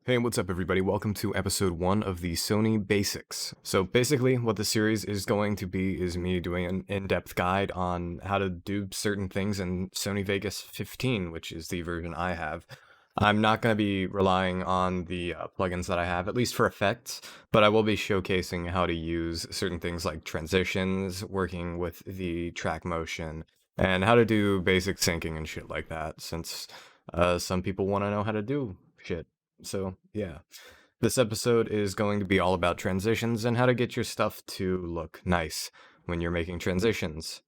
Hey, what's up everybody? Welcome to episode 1 of the Sony Basics. So basically what the series is going to be is me doing an in-depth guide on how to do certain things in Sony Vegas 15, which is the version I have. I'm not going to be relying on the plugins that I have, at least for effects, but I will be showcasing how to use certain things like transitions, working with the track motion, and how to do basic syncing and shit like that, since some people want to know how to do shit. So, yeah. This episode is going to be all about transitions and how to get your stuff to look nice when you're making transitions.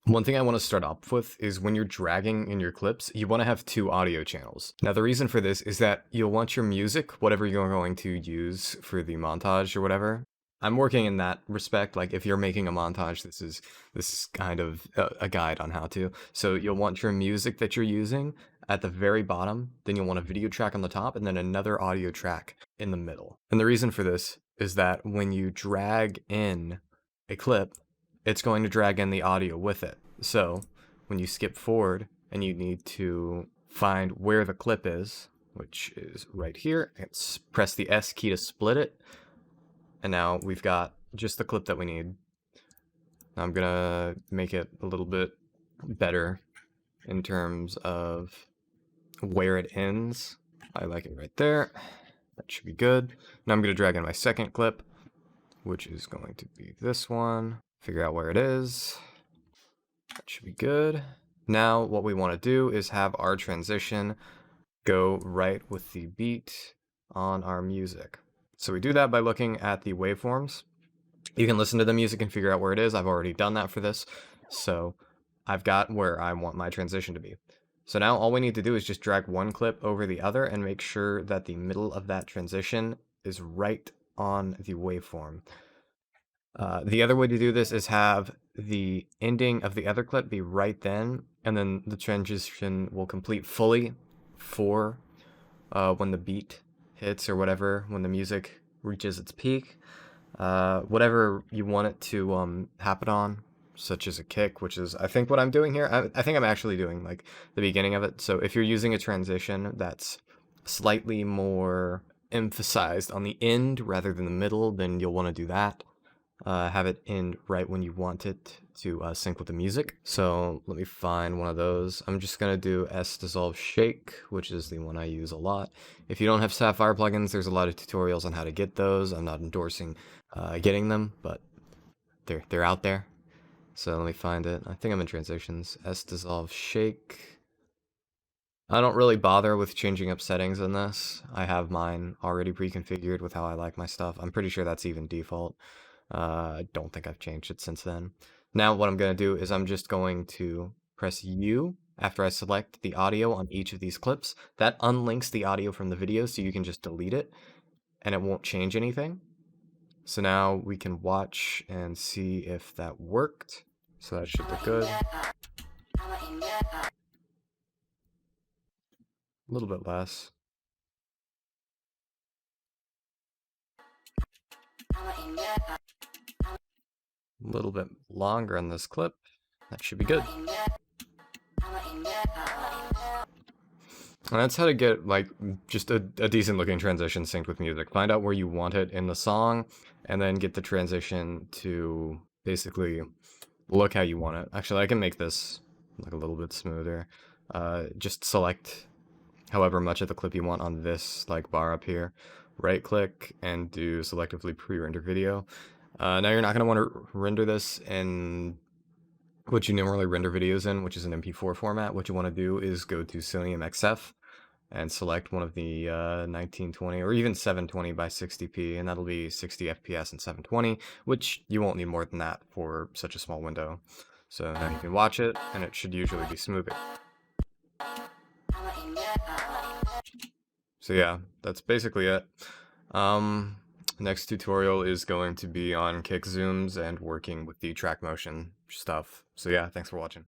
One thing I want to start off with is when you're dragging in your clips, you want to have 2 audio channels. Now, the reason for this is that you'll want your music, whatever you're going to use for the montage or whatever. I'm working in that respect. Like, if you're making a montage, this is kind of a guide on how to. So you'll want your music that you're using at the very bottom, then you'll want a video track on the top, and then another audio track in the middle. And the reason for this is that when you drag in a clip, it's going to drag in the audio with it. So when you skip forward and you need to find where the clip is, which is right here, press the S key to split it. And now we've got just the clip that we need. Now I'm gonna make it a little bit better in terms of where it ends. I like it right there. That should be good. Now I'm gonna drag in my second clip, which is going to be this one. Figure out where it is. That should be good. Now what we want to do is have our transition go right with the beat on our music. So we do that by looking at the waveforms. You can listen to the music and figure out where it is. I've already done that for this. So I've got where I want my transition to be. So now all we need to do is just drag one clip over the other and make sure that the middle of that transition is right on the waveform. The other way to do this is have the ending of the other clip be right then, and then the transition will complete fully for when the beat hits or whatever, when the music reaches its peak. Whatever you want it to happen on, such as a kick, which is I think what I'm doing here. I think I'm actually doing like the beginning of it. So if you're using a transition that's slightly more emphasized on the end rather than the middle, then you'll want to do that. Have it end right when you want it to sync with the music. So let me find one of those. I'm just gonna do S Dissolve Shake, which is the one I use a lot. If you don't have Sapphire plugins, there's a lot of tutorials on how to get those. I'm not endorsing getting them, but they're out there. So let me find it. I think I'm in transitions. S Dissolve Shake. I don't really bother with changing up settings in this. I have mine already pre-configured with how I like my stuff. I'm pretty sure that's even default. I don't think I've changed it since then. Now what I'm going to do is I'm just going to press U after I select the audio on each of these clips. That unlinks the audio from the video, so you can just delete it and it won't change anything. So now we can watch and see if that worked. So that should look good. A little bit less. A little bit longer in this clip. That should be good. And that's how to get like just a decent looking transition synced with music. Find out where you want it in the song and then get the transition to basically look how you want it. Actually, I can make this like a little bit smoother. Just select however much of the clip you want on this like bar up here. Right click and do selectively pre-render video. Now you're not going to want to render this in what you normally render videos in, which is an MP4 format. What you want to do is go to Sony MXF and select one of the 1920 or even 720 by 60p, and that'll be 60 FPS and 720, which you won't need more than that for such a small window. So now you can watch it, and it should usually be smoother. So yeah, that's basically it. Next tutorial is going to be on kick zooms and working with the track motion stuff. So yeah, thanks for watching.